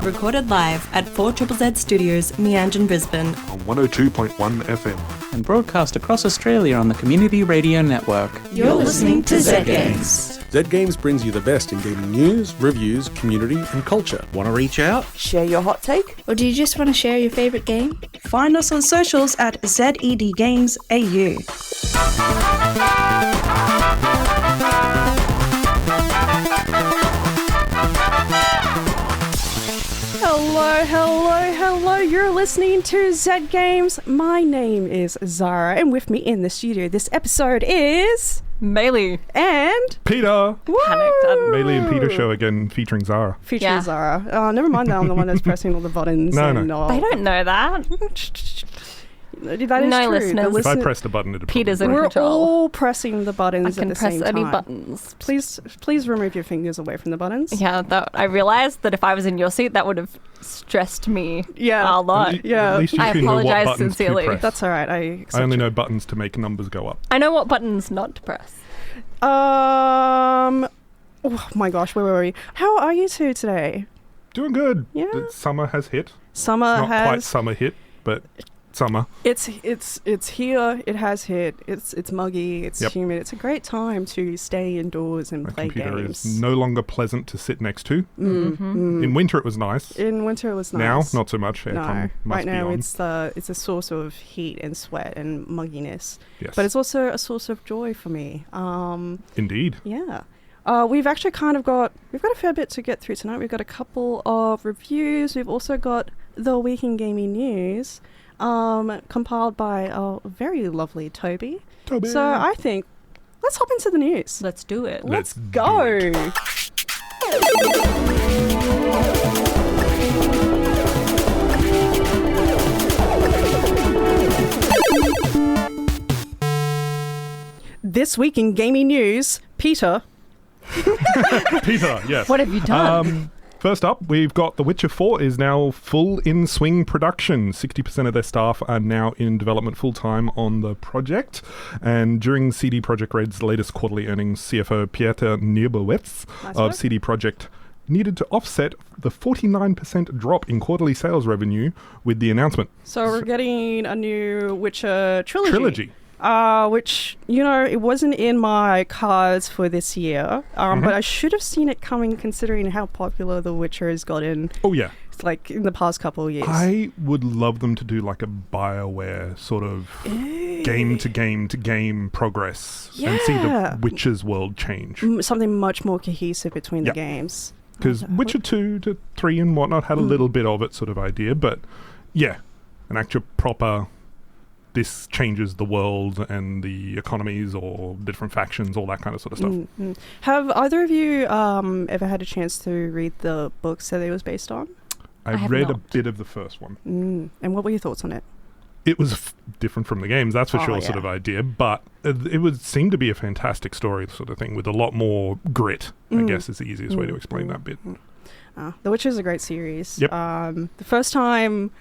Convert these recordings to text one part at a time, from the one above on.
recorded live at 4ZZZ Studios, Meanjin, Brisbane. On 102.1 FM. And broadcast across Australia on the Community Radio Network. You're listening to Zed Games. Zed Games brings you the best in gaming news, reviews, community and culture. Want to reach out? Share your hot take? Or do you just want to share your favourite game? Find us on socials at Zed Games AU. Hello. You're listening to Zed Games. My name is Zahra, and with me in the studio this episode is... Maylee and Peter. Panicked. Maylee and Peter show again featuring Zahra. Featuring Zahra. Oh, never mind that I'm the one that's pressing all the buttons. No. They don't know that. That is No, true. listeners. If I pressed a button, it'd Peter's probably in We're control. all pressing the buttons I at can the press same any time. buttons. Please remove your fingers away from the buttons. Yeah, I realized that if I was in your seat, that would have stressed me Yeah. a lot. Yeah. At least you I know what apologise buttons sincerely. to press. That's all right. I I only know buttons to make numbers go up. I know what buttons not to press. Oh my gosh, where were we? How are you two today? Doing good. Yeah. The summer has hit. Summer Not has quite summer hit, but summer. It's here. It has hit. It's muggy. It's Yep. humid. It's a great time to stay indoors and My play computer games. is no longer pleasant to sit next to. Mm. In winter it was nice. In winter it was Now, nice. not so much. Aircon No, must right be now on. it's a source of heat and sweat and mugginess, Yes. but it's also a source of joy for me. Indeed. Yeah. We've actually we've got a fair bit to get through tonight. We've got a couple of reviews. We've also got the week in gaming news, compiled by our very lovely Toby. So I think let's hop into the news. Let's do it. Let's do go. it. This week in gaming news, Peter. Peter, yes. What have you done? First up, we've got The Witcher 4 is now full in swing production. 60% of their staff are now in development full-time on the project. And during CD Projekt Red's latest quarterly earnings, CFO Pieter Nierbowitz of CD Projekt needed to offset the 49% drop in quarterly sales revenue with the announcement. So we're getting a new Witcher trilogy. Which, it wasn't in my cards for this year, but I should have seen it coming considering how popular The Witcher has gotten. Oh, yeah. Like in the past couple of years. I would love them to do like a BioWare sort of game to game progress and see the Witcher's world change. Something much more cohesive between the games. Because Witcher 2 to 3 and whatnot had a little bit of it sort of idea, but yeah, an actual proper... This changes the world and the economies or different factions, all that kind of sort of stuff. Mm-hmm. Have either of you ever had a chance to read the books that it was based on? I have read a not. bit of the first one. And what were your thoughts on it? It was different from the games, that's for sure, yeah. sort of idea, but it would seem to be a fantastic story sort of thing with a lot more grit, I guess is the easiest way to explain that bit. The Witcher is a great series. Yep. The first time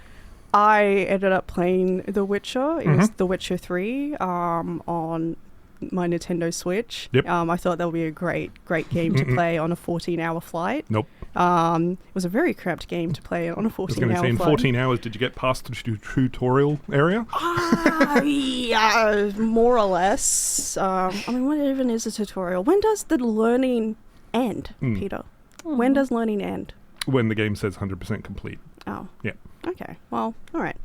I ended up playing The Witcher. It was The Witcher 3 on my Nintendo Switch. Yep. I thought that would be a great game to play on a 14-hour flight. Nope. It was a very cramped game to play on a 14-hour I was going to say, in flight. 14 hours, did you get past the tutorial area? Yeah, more or less. What even is a tutorial? When does the learning end, Peter? When does learning end? When the game says 100% complete. Oh. Yeah. Okay, well, all right.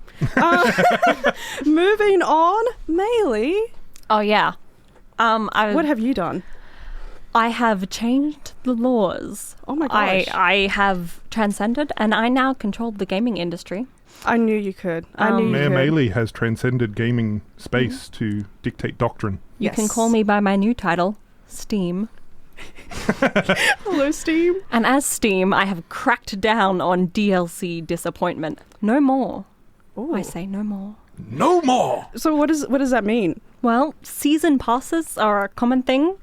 Moving on, Maylee. Oh, yeah. What have you done? I have changed the laws. Oh my gosh. I have transcended and I now control the gaming industry. I knew you could. Mayor Maylee has transcended gaming space to dictate doctrine. You can call me by my new title, Steam. Hello, Steam. And as Steam, I have cracked down on DLC disappointment. No more. Ooh. I say no more. No more! So what does that mean? Well, season passes are a common thing,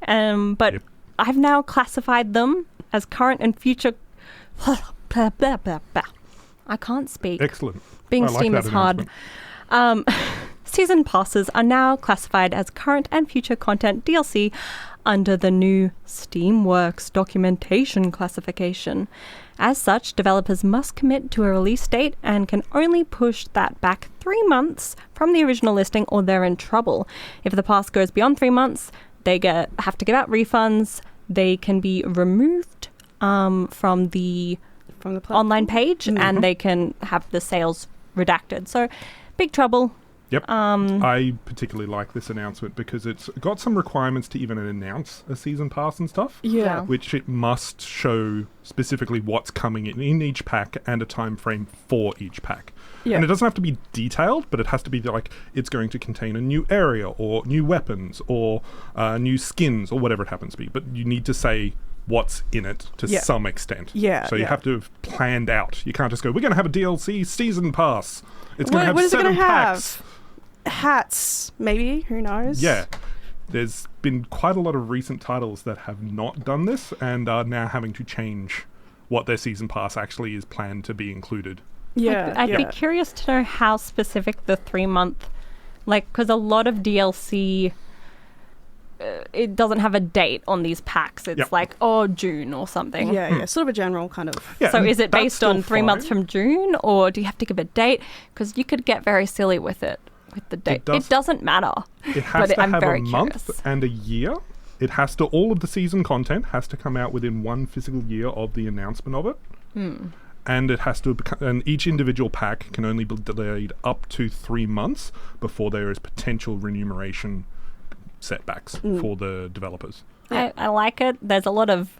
but Yep. I've now classified them as current and future... blah, blah, blah, blah. I can't speak. Excellent. Being I like Steam that is hard. season passes are now classified as current and future content DLC under the new Steamworks documentation classification. As such, developers must commit to a release date and can only push that back 3 months from the original listing or they're in trouble. If the pass goes beyond 3 months, they have to give out refunds. They can be removed from the online page and they can have the sales redacted. So, big trouble. Yep. I particularly like this announcement because it's got some requirements to even announce a season pass and stuff. Yeah. Which it must show specifically what's coming in each pack and a time frame for each pack. Yeah. And it doesn't have to be detailed, but it has to be like it's going to contain a new area or new weapons or new skins or whatever it happens to be. But you need to say what's in it to some extent. Yeah. So you have to have planned out. You can't just go, we're going to have a DLC season pass. It's going to have 7 packs. Hats, maybe, who knows? Yeah. There's been quite a lot of recent titles that have not done this and are now having to change what their season pass actually is planned to be included. Yeah. I'd be curious to know how specific the 3-month, because a lot of DLC, it doesn't have a date on these packs. It's June or something. Yeah, sort of a general kind of. Yeah, so is it based on 3 fine. months from June, or do you have to give a date? Because you could get very silly with it. With the date, it doesn't matter. It has to have a month curious. and a year. It has to. All of the season content has to come out within 1 physical year of the announcement of it. And it has to. And each individual pack can only be delayed up to 3 months before there is potential remuneration setbacks for the developers. I like it. There's a lot of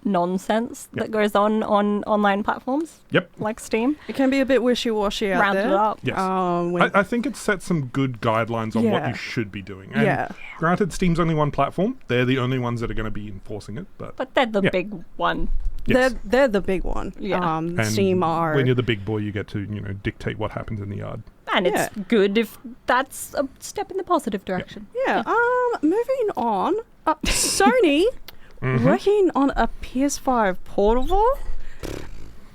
nonsense that goes on online platforms. Yep. Like Steam. It can be a bit wishy-washy out Rounded there. up. Yes. I think it sets some good guidelines on what you should be doing. And granted, Steam's only one platform. They're the only ones that are going to be enforcing it. But they're the big one. Yes. They're the big one. Yeah. And Steam are... when you're the big boy, you get to dictate what happens in the yard. And it's good if that's a step in the positive direction. Yeah. Moving on. Sony... working on a PS5 portable?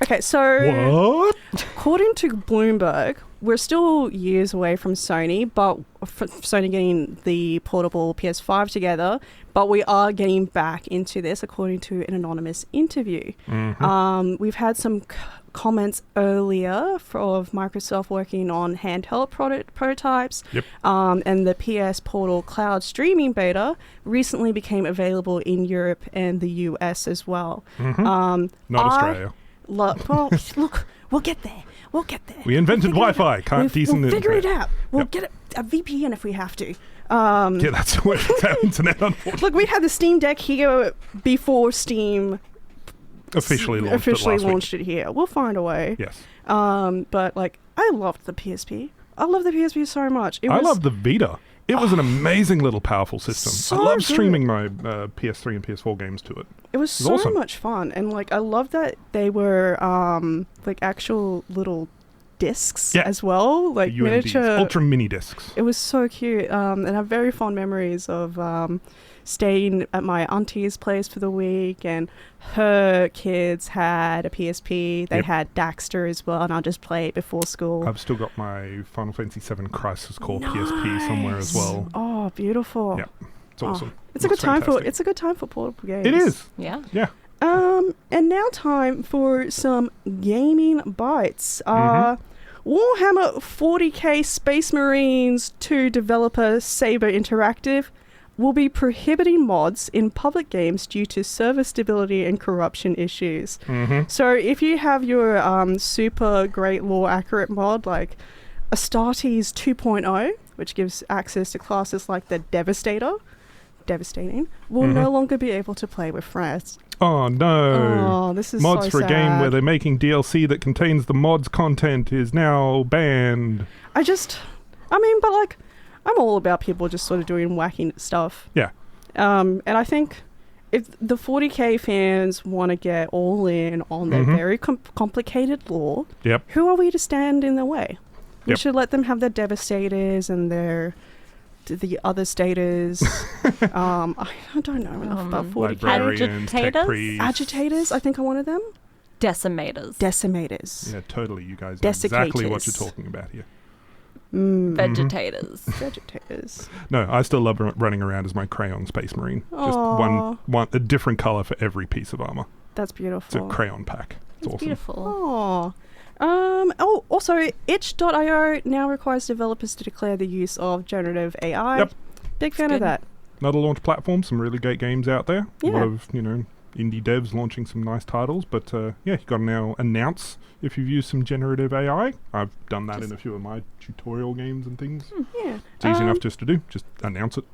Okay, so... What? According to Bloomberg, we're still years away from Sony, but Sony getting the portable PS5 together, but we are getting back into this, according to an anonymous interview. We've had some comments earlier of Microsoft working on handheld prototypes, and the PS Portal cloud streaming beta recently became available in Europe and the US as well. Not Australia. Look, we'll get there. We invented Wi-Fi. We'll figure it out. We'll get a VPN if we have to. Yeah, that's where our internet, unfortunately. Look, we had the Steam Deck here before Steam officially launched it here. We'll find a way. Yes. But I loved the PSP. I love the PSP so much. I love the Vita. It was an amazing little powerful system. So I love good. streaming my PS3 and PS4 games to it. It was so awesome. much fun. And I love that they were actual little discs as well. Like UMDs, miniature ultra mini discs. It was so cute. And I have very fond memories of staying at my auntie's place for the week, and her kids had a PSP. They had Daxter as well, and I'll just play it before school. I've still got my Final Fantasy VII Crisis Core PSP somewhere as well. Oh, beautiful. Yeah, it's awesome. It's a good time for portable games. It is. Yeah. Yeah. And now time for some gaming bites. Warhammer 40k Space Marines 2 developer Saber Interactive will be prohibiting mods in public games due to server stability and corruption issues. So if you have your super great lore accurate mod like Astartes 2.0, which gives access to classes like the Devastating, will no longer be able to play with friends. Oh no! Oh, this is mods so for a game sad. where they're making DLC that contains the mods content is now banned. I'm all about people just sort of doing wacky stuff. Yeah. And I think if the 40k fans want to get all in on their very complicated lore, who are we to stand in their way? We should let them have their Devastators and the other stators. I don't know enough about 40k. Agitators, I think I wanted them. Decimators. Yeah, totally. You guys know exactly what you're talking about here. Vegetators. Vegetators. No, I still love running around as my crayon space marine. Just Aw. one a different color for every piece of armor. That's It's beautiful. a crayon pack. It's awesome. Beautiful. Also, itch.io now requires developers to declare the use of generative AI. Yep. Big fan good. of that. Another launch platform, some really great games out there. A Yeah. lot of, indie devs launching some nice titles. But you got to now announce if you've used some generative AI. I've done that in a few of my tutorial games and things. Yeah. It's easy enough just to do. Just announce it.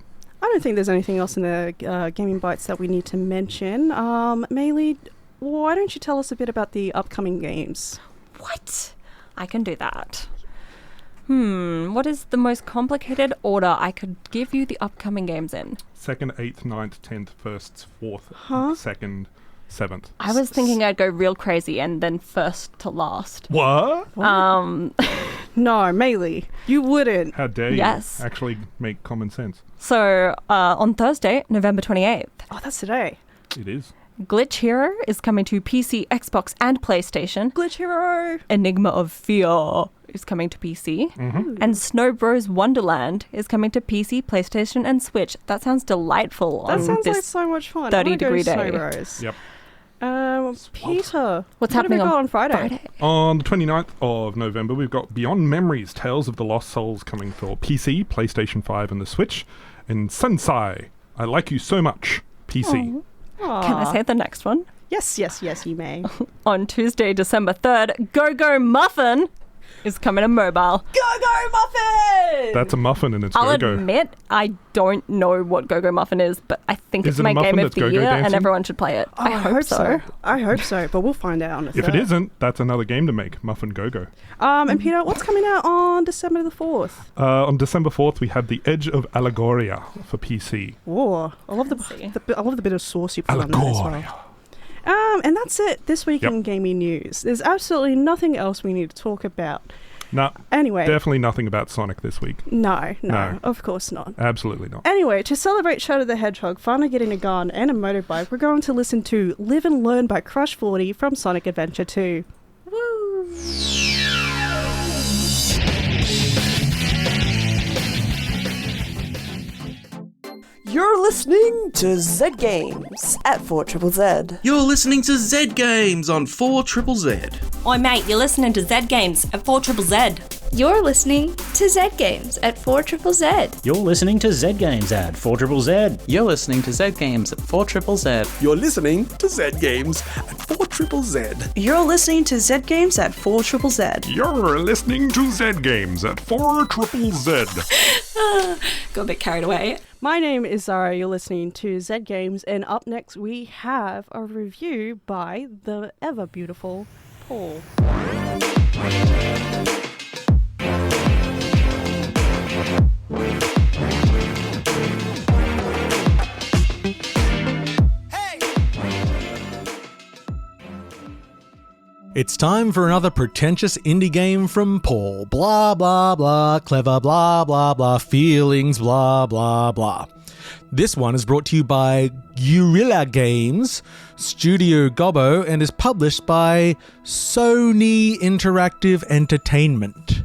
I don't think there's anything else in the Gaming Bytes that we need to mention. Maylee, why don't you tell us a bit about the upcoming games? What? I can do that. What is the most complicated order I could give you the upcoming games in? 2nd, 8th, 9th, 10th, 1st, 4th, Huh? 2nd, 7th. I was thinking I'd go real crazy and then first to last. What? No, Maylee, you wouldn't. How dare Yes. you actually make common sense? So on Thursday, November 28th, Oh, that's today. It is. Glitch Hero is coming to PC, Xbox, and PlayStation. Glitch Hero. Enigma of Fear is coming to PC. And Snow Bros Wonderland is coming to PC, PlayStation, and Switch. That sounds delightful That on sounds this like so much fun. 30-degree Snow day. Bros. Yep. Peter, What's what have we happening got on on Friday? On the 29th of November, we've got Beyond Memories, Tales of the Lost Souls coming for PC, PlayStation 5 and the Switch. And Sensai, I Like You So Much, PC. Can I say the next one? Yes, you may. On Tuesday, December 3rd, Go-Go Muffin is coming to mobile. Go Muffin! That's a muffin and it's I'll go-go. admit, I don't know what Go-Go Muffin is, but I think Is it's it a my muffin game of that's the go-go year and dancing? everyone should play it. Oh, I hope so. I hope so, but we'll find out on the If it isn't, that's another game to make, Muffin Go-Go. And Peter, what's coming out on December the 4th? On December 4th, we have The Edge of Allegoria for PC. Oh, I love the bit of sauce you put on that as Allegoria. well. And that's it this week in gaming news. There's absolutely nothing else we need to talk about. Nah, Anyway, definitely nothing about Sonic this week. no, No. of course not. Absolutely not. Anyway, to celebrate Shadow the Hedgehog finally getting a gun and a motorbike, we're going to listen to Live and Learn by Crush 40 from Sonic Adventure 2. Woo! You're listening to Zed Games at 4ZZZ. You're listening to Zed Games on 4ZZZ. Oi mate, you're listening to Zed Games at 4ZZZ. You're listening to Zed Games at 4ZZZ. You're listening to Zed Games at 4ZZZ. You're listening to Zed Games at 4ZZZ. You're listening to Zed Games at 4ZZZ. You're listening to Zed Games at 4ZZZ. You're listening to Zed Games at 4ZZZ. Got a bit carried away. My name is Zahra, you're listening to Zed Games, and up next we have a review by the ever beautiful Paul. It's time for another pretentious indie game from Paul. Blah, blah, blah, clever, blah, blah, blah, feelings, blah, blah, blah. This one is brought to you by Guerrilla Games, Studio Gobbo, and is published by Sony Interactive Entertainment.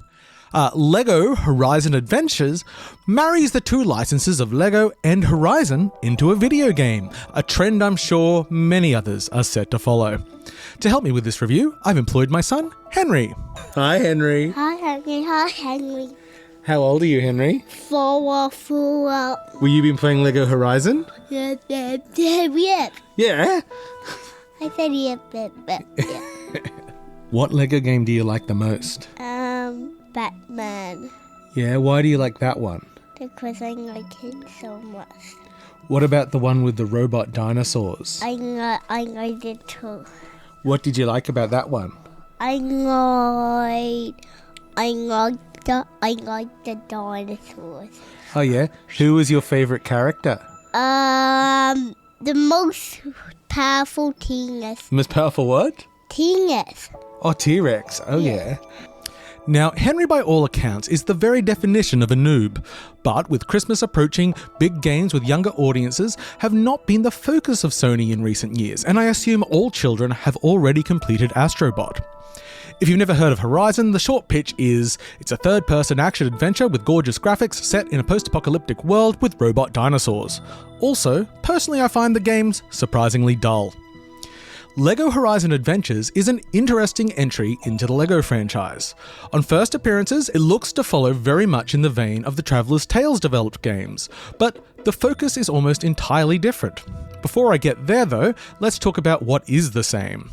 LEGO Horizon Adventures marries the two licenses of LEGO and Horizon into a video game, a trend I'm sure many others are set to follow. To help me with this review, I've employed my son, Henry. Hi, Henry. Hi, Henry. Hi, Henry. How old are you, Henry? 4. Will you be playing LEGO Horizon? Yeah. Yeah. I said yeah. What LEGO game do you like the most? Batman. Yeah, why do you like that one? Because I like him so much. What about the one with the robot dinosaurs? I like it too. What did you like about that one? I like the dinosaurs. Oh yeah? Who was your favourite character? The most powerful T-Rex. Most powerful what? T-Rex. Oh, T-Rex. Oh yeah. Now, Henry, by all accounts, is the very definition of a noob. But with Christmas approaching, big games with younger audiences have not been the focus of Sony in recent years, and I assume all children have already completed Astrobot. If you've never heard of Horizon, the short pitch is it's a third-person action adventure with gorgeous graphics set in a post-apocalyptic world with robot dinosaurs. Also, personally I find the games surprisingly dull. LEGO Horizon Adventures is an interesting entry into the LEGO franchise. On first appearances, it looks to follow very much in the vein of the Traveller's Tales developed games, but the focus is almost entirely different. Before I get there though, let's talk about what is the same.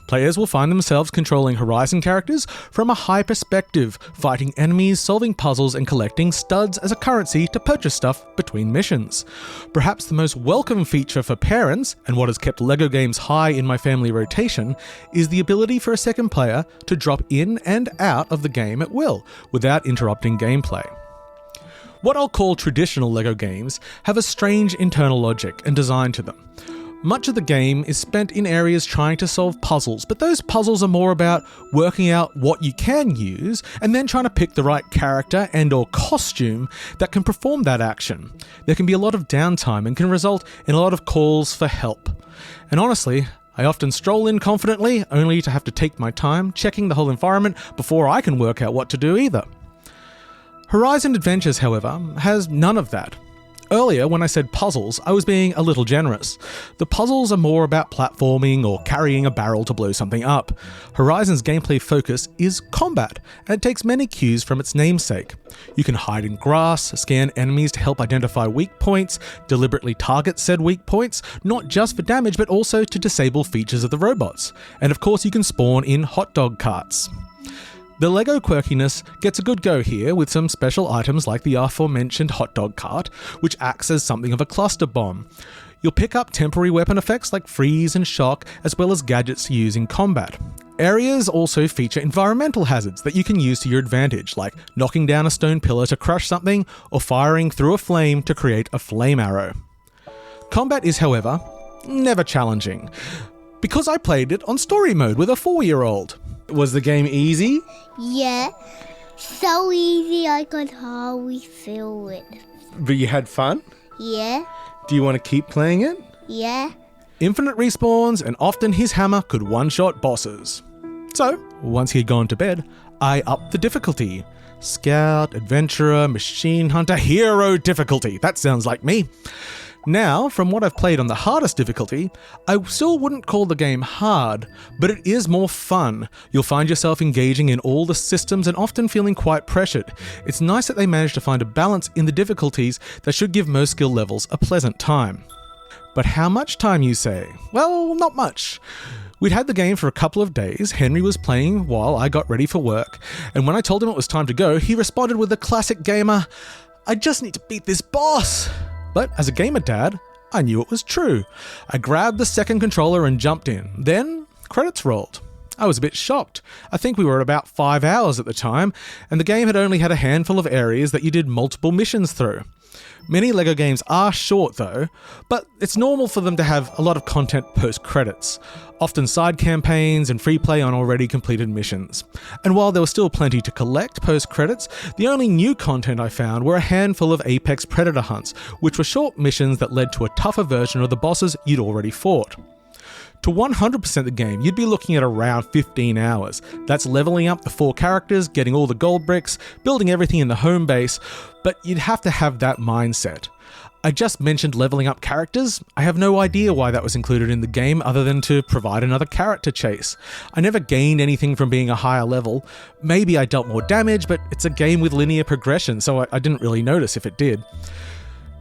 Players will find themselves controlling Horizon characters from a high perspective, fighting enemies, solving puzzles and collecting studs as a currency to purchase stuff between missions. Perhaps the most welcome feature for parents, and what has kept LEGO games high in my family rotation, is the ability for a second player to drop in and out of the game at will, without interrupting gameplay. What I'll call traditional LEGO games have a strange internal logic and design to them. Much of the game is spent in areas trying to solve puzzles, but those puzzles are more about working out what you can use and then trying to pick the right character and or costume that can perform that action. There can be a lot of downtime and can result in a lot of calls for help. And honestly, I often stroll in confidently only to have to take my time checking the whole environment before I can work out what to do either. Horizon Adventures, however, has none of that. Earlier, when I said puzzles, I was being a little generous. The puzzles are more about platforming or carrying a barrel to blow something up. Horizon's gameplay focus is combat, and it takes many cues from its namesake. You can hide in grass, scan enemies to help identify weak points, deliberately target said weak points, not just for damage but also to disable features of the robots. And of course you can spawn in hot dog carts. The LEGO quirkiness gets a good go here with some special items like the aforementioned hot dog cart, which acts as something of a cluster bomb. You'll pick up temporary weapon effects like freeze and shock, as well as gadgets to use in combat. Areas also feature environmental hazards that you can use to your advantage, like knocking down a stone pillar to crush something, or firing through a flame to create a flame arrow. Combat is, however, never challenging, because I played it on story mode with a 4-year-old. Was the game easy? Yeah. So easy I could hardly feel it. But you had fun? Yeah. Do you want to keep playing it? Yeah. Infinite respawns, and often his hammer could one-shot bosses. So, once he had gone to bed, I upped the difficulty. Scout, Adventurer, Machine Hunter, Hero difficulty. That sounds like me. Now, from what I've played on the hardest difficulty, I still wouldn't call the game hard, but it is more fun. You'll find yourself engaging in all the systems and often feeling quite pressured. It's nice that they managed to find a balance in the difficulties that should give most skill levels a pleasant time. But how much time, you say? Well, not much. We'd had the game for a couple of days. Henry was playing while I got ready for work, and when I told him it was time to go, he responded with the classic gamer, "I just need to beat this boss." But as a gamer dad, I knew it was true. I grabbed the second controller and jumped in. Then, credits rolled. I was a bit shocked. I think we were at about 5 hours at the time, and the game had only had a handful of areas that you did multiple missions through. Many LEGO games are short though, but it's normal for them to have a lot of content post-credits, often side campaigns and free play on already completed missions. And while there was still plenty to collect post-credits, the only new content I found were a handful of Apex Predator hunts, which were short missions that led to a tougher version of the bosses you'd already fought. To 100% the game, you'd be looking at around 15 hours. That's leveling up the 4 characters, getting all the gold bricks, building everything in the home base, but you'd have to have that mindset. I just mentioned leveling up characters. I have no idea why that was included in the game other than to provide another carrot to chase. I never gained anything from being a higher level. Maybe I dealt more damage, but it's a game with linear progression, so I didn't really notice if it did.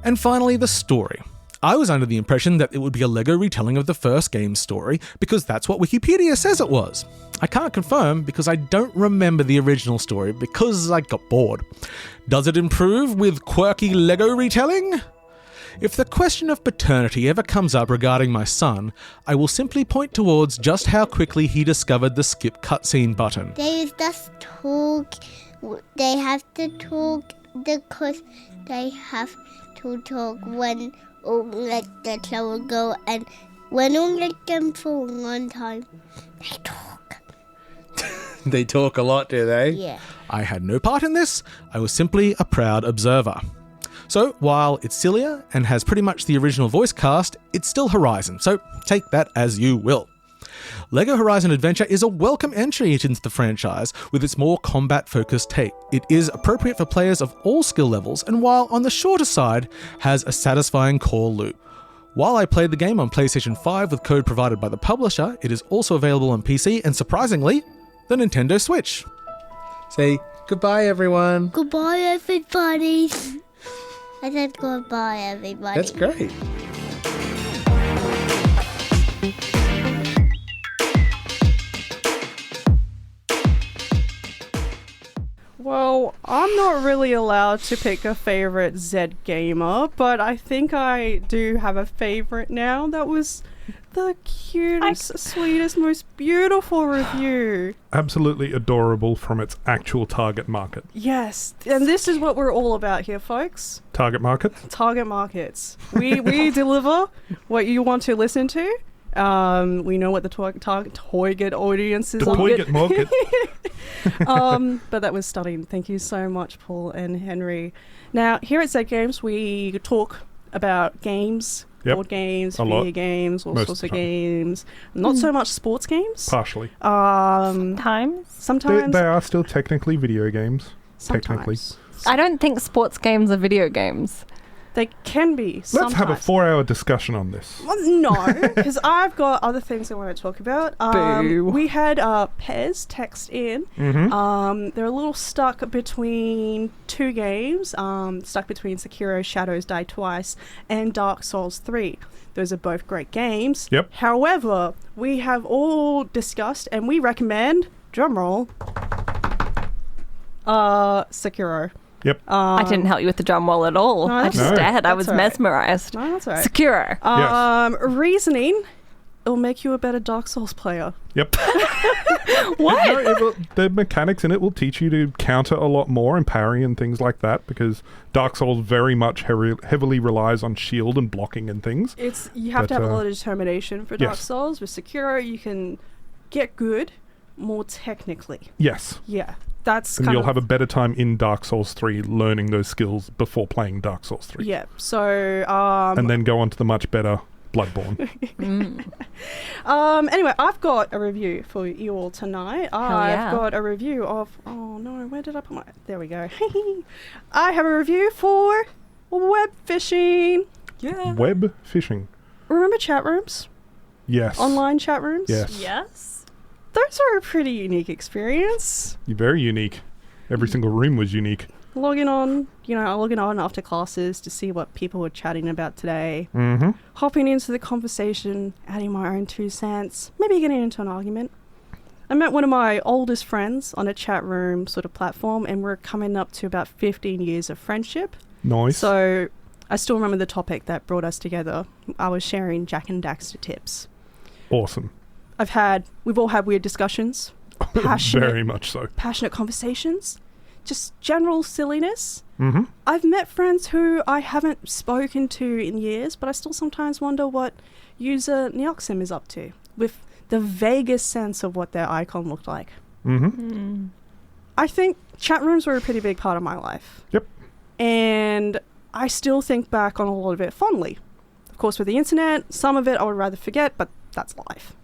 And finally, the story. I was under the impression that it would be a LEGO retelling of the first game's story, because that's what Wikipedia says it was. I can't confirm because I don't remember the original story because I got bored. Does it improve with quirky LEGO retelling? If the question of paternity ever comes up regarding my son, I will simply point towards just how quickly he discovered the skip cutscene button. They just talk. They have to talk because they have to talk when let the shower go, and when we let them for a long time, they talk. They talk a lot, do they? Yeah. I had no part in this. I was simply a proud observer. So, while it's sillier and has pretty much the original voice cast, it's still Horizon, so take that as you will. LEGO Horizon Adventure is a welcome entry into the franchise with its more combat-focused take. It is appropriate for players of all skill levels, and while on the shorter side, has a satisfying core loop. While I played the game on PlayStation 5 with code provided by the publisher, it is also available on PC and, surprisingly, the Nintendo Switch. Say goodbye, everyone. Goodbye, everybody. I said goodbye, everybody. That's great. Well, I'm not really allowed to pick a favorite Zed gamer, but I think I do have a favorite now. That was the cutest, sweetest, most beautiful review. Absolutely adorable from its actual target market. Yes, and this is what we're all about here, folks. Target market? Target markets. We deliver what you want to listen to. We know what the target audience is. The target market. But that was stunning. Thank you so much, Paul and Henry. Now, here at Zed Games, we talk about games, board games, video games, all sorts of games. Not so much sports games. Partially. Sometimes. They are still technically video games. Technically. I don't think sports games are video games. They can be sometimes. Let's have a 4-hour discussion on this. Well, no, because I've got other things I want to talk about. Boo. We had Pez text in. Mm-hmm. They're a little stuck between two games, stuck between Sekiro Shadows Die Twice and Dark Souls 3. Those are both great games. Yep. However, we have all discussed and we recommend, drumroll, Sekiro. Yep. I didn't help you with the drum roll at all. No, I just stared. I was mesmerized. No, that's all right. Sekiro. Reasoning, it'll make you a better Dark Souls player. Yep. What? The mechanics in it will teach you to counter a lot more and parry and things like that, because Dark Souls very much heavily relies on shield and blocking and things. You have to have a lot of determination for Dark Souls. With Sekiro, you can get good more technically. Yes. Yeah. That's and you'll have a better time in Dark Souls 3 learning those skills before playing Dark Souls 3. Yeah, so... and then go on to the much better Bloodborne. Anyway, I've got a review for you all tonight. I've got a review of... Oh, no, where did I put my... There we go. I have a review for web fishing. Yeah. Web fishing. Remember chat rooms? Yes. Online chat rooms? Yes. Those are a pretty unique experience. You're very unique. Every single room was unique. Logging on after classes to see what people were chatting about today. Mm-hmm. Hopping into the conversation, adding my own 2 cents, maybe getting into an argument. I met one of my oldest friends on a chat room sort of platform, and we're coming up to about 15 years of friendship. Nice. So I still remember the topic that brought us together. I was sharing Jack and Daxter tips. Awesome. We've all had weird discussions. Very much so. Passionate conversations. Just general silliness. Mm-hmm. I've met friends who I haven't spoken to in years, but I still sometimes wonder what user Neoxim is up to, with the vaguest sense of what their icon looked like. Mm-hmm. I think chat rooms were a pretty big part of my life. Yep. And I still think back on a lot of it fondly. Of course, with the internet, some of it I would rather forget, but that's life.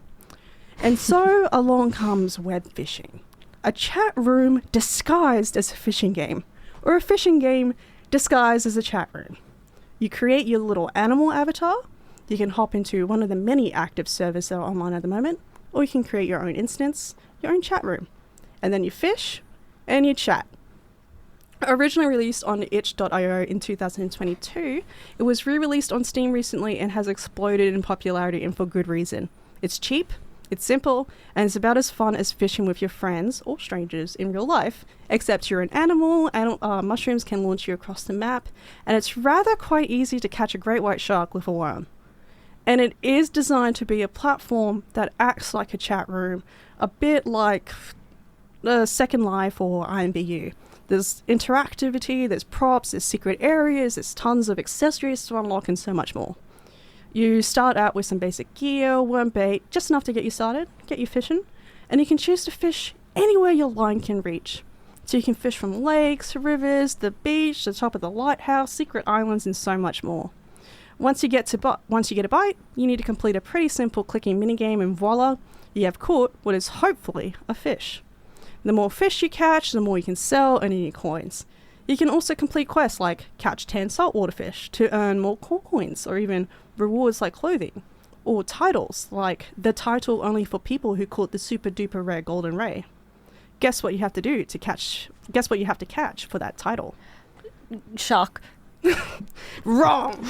And so along comes web fishing, a chat room disguised as a fishing game, or a fishing game disguised as a chat room. You create your little animal avatar, you can hop into one of the many active servers that are online at the moment, or you can create your own instance, your own chat room. And then you fish, and you chat. Originally released on itch.io in 2022, it was re-released on Steam recently and has exploded in popularity, and for good reason. It's cheap, it's simple, and it's about as fun as fishing with your friends or strangers in real life, except you're an animal, and mushrooms can launch you across the map, and it's rather quite easy to catch a great white shark with a worm. And it is designed to be a platform that acts like a chat room, a bit like Second Life or IMBU. There's interactivity, there's props, there's secret areas, there's tons of accessories to unlock, and so much more. You start out with some basic gear, worm bait, just enough to get you started, get you fishing, and you can choose to fish anywhere your line can reach. So you can fish from lakes, rivers, the beach, the top of the lighthouse, secret islands, and so much more. Once you get a bite, you need to complete a pretty simple clicking minigame, and voila, you have caught what is hopefully a fish. The more fish you catch, the more you can sell and earn coins. You can also complete quests like catch 10 saltwater fish to earn more coins, or even rewards like clothing, or titles like the title only for people who caught the super duper rare golden ray. Guess what you have to do to catch? Guess what you have to catch for that title? Shark. Wrong.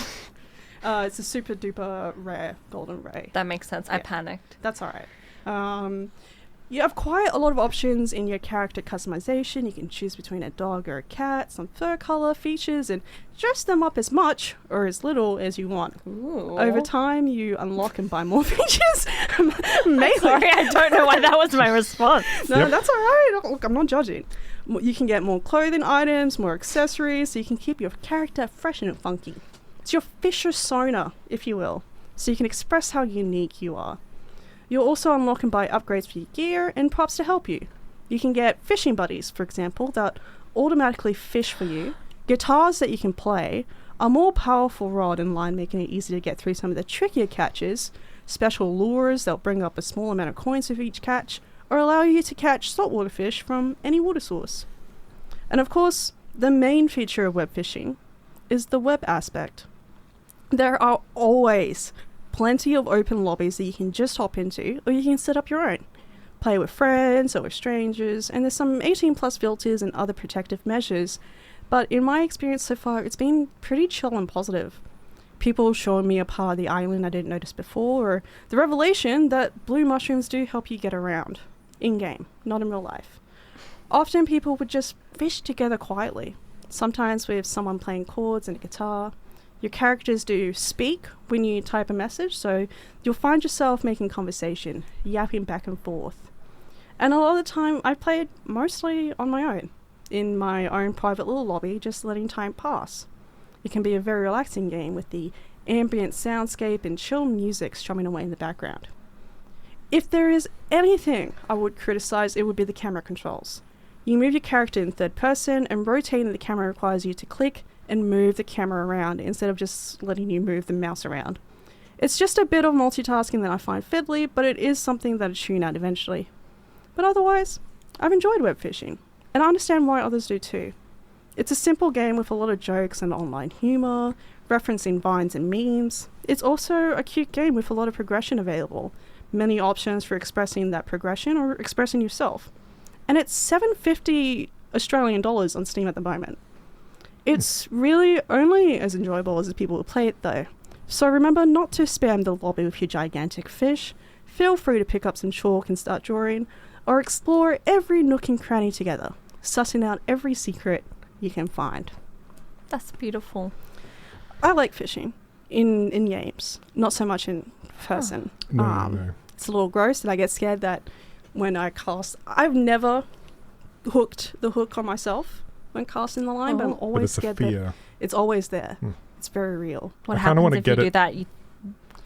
It's a super duper rare golden ray. That makes sense. Yeah. I panicked. That's all right. You have quite a lot of options in your character customization. You can choose between a dog or a cat, some fur color, features, and dress them up as much or as little as you want. Ooh. Over time, you unlock and buy more features. Sorry, I don't know why that was my response. No, that's all right. Look, I'm not judging. You can get more clothing items, more accessories, so you can keep your character fresh and funky. It's your fish persona, if you will, so you can express how unique you are. You'll also unlock and buy upgrades for your gear and props to help you. You can get fishing buddies, for example, that automatically fish for you, guitars that you can play, a more powerful rod and line making it easy to get through some of the trickier catches, special lures that'll bring up a small amount of coins with each catch, or allow you to catch saltwater fish from any water source. And of course, the main feature of web fishing is the web aspect. There are always plenty of open lobbies that you can just hop into, or you can set up your own. Play with friends or with strangers, and there's some 18 plus filters and other protective measures, but in my experience so far, it's been pretty chill and positive. People showing me a part of the island I didn't notice before, or the revelation that blue mushrooms do help you get around, in-game, not in real life. Often people would just fish together quietly, sometimes with someone playing chords and a guitar. Your characters do speak when you type a message, so you'll find yourself making conversation, yapping back and forth. And a lot of the time, I played mostly on my own, in my own private little lobby, just letting time pass. It can be a very relaxing game with the ambient soundscape and chill music strumming away in the background. If there is anything I would criticize, it would be the camera controls. You move your character in third person, and rotating the camera requires you to click and move the camera around instead of just letting you move the mouse around. It's just a bit of multitasking that I find fiddly, but it is something that I tune out eventually. But otherwise, I've enjoyed web fishing, and I understand why others do too. It's a simple game with a lot of jokes and online humour, referencing vines and memes. It's also a cute game with a lot of progression available, many options for expressing that progression or expressing yourself. And it's $7.50 Australian dollars on Steam at the moment. It's really only as enjoyable as the people who play it though. So remember not to spam the lobby with your gigantic fish. Feel free to pick up some chalk and start drawing, or explore every nook and cranny together, sussing out every secret you can find. That's beautiful. I like fishing in games, not so much in person. No. It's a little gross, and I get scared that when I cast, I've never hooked the hook on myself when casting the line, but I'm always scared that it's always there. It's very real. What happens if you do that? You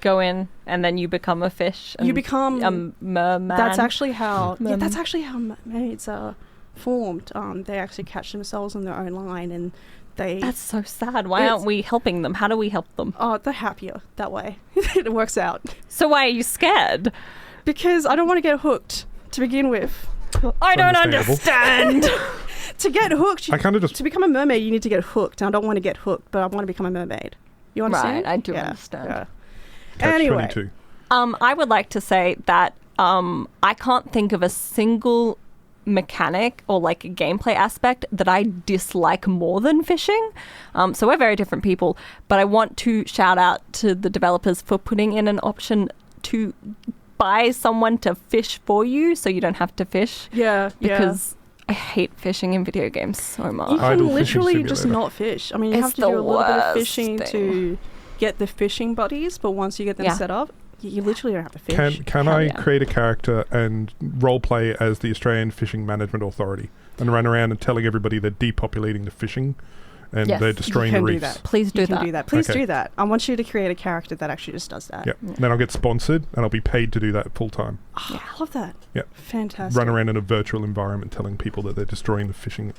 go in and then you become a fish. And you become a merman. That's actually how. That's actually how mermaids are formed. They actually catch themselves on their own line, and they. That's so sad. Why aren't we helping them? How do we help them? Oh, they're happier that way. It works out. So why are you scared? Because I don't want to get hooked to begin with. I don't understand. To get hooked, I kind of just to become a mermaid, you need to get hooked. And I don't want to get hooked, but I want to become a mermaid. You understand? Right, I do understand. Yeah. Catch Anyway, 22. I would like to say that I can't think of a single mechanic or like a gameplay aspect that I dislike more than fishing. So we're very different people, but I want to shout out to the developers for putting in an option to buy someone to fish for you so you don't have to fish. Yeah, because I hate fishing in video games so much. You can literally just not fish. I mean, you have to do a little bit of fishing to get the fishing buddies, but once you get them set up, you literally don't have to fish. Can I create a character and roleplay as the Australian Fishing Management Authority and run around and telling everybody they're depopulating the fishing and they're destroying the reefs? Please do that. Please do that. I want you to create a character that actually just does that. Yep. Then I'll get sponsored and I'll be paid to do that full time. Oh, I love that. Yep. Fantastic. Run around in a virtual environment telling people that they're destroying the fishing.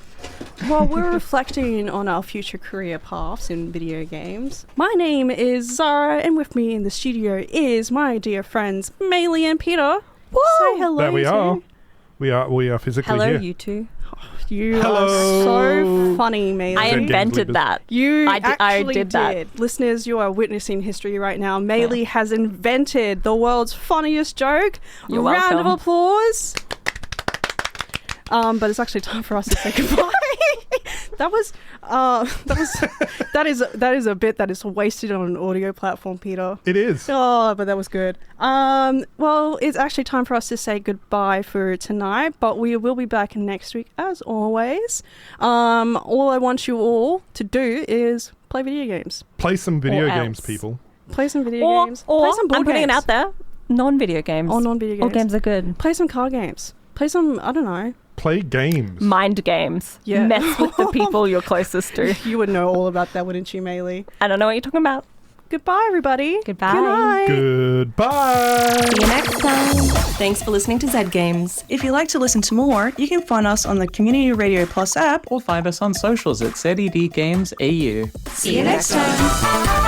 While we're reflecting on our future career paths in video games, my name is Zahra, and with me in the studio is my dear friends Maylee and Peter. Say hello. There we to. are. We are physically Hello, here. you two. You Hello. are so funny, Maylee. I invented that. I actually did that. Listeners, you are witnessing history right now. Maylee has invented the world's funniest joke. You're Round welcome. of applause. But it's actually time for us to say goodbye. that is a bit that is wasted on an audio platform, Peter. It is. Oh, but that was good. Well, it's actually time for us to say goodbye for tonight, but we will be back next week as always. All I want you all to do is play video games. Play some video Or games, else. people. Play some video games. Or Play some board I'm putting games. it out there. Non-video games. Or non-video games. All games are good. Play some card games. Play some, I don't know. Play games. Mind games. Yeah. Mess with the people you're closest to. You would know all about that, wouldn't you, Maylee? I don't know what you're talking about. Goodbye, everybody. Goodbye. Good night. Goodbye. See you next time. Thanks for listening to Zed Games. If you'd like to listen to more, you can find us on the Community Radio Plus app. Or find us on socials at Zed Games AU. See you next time.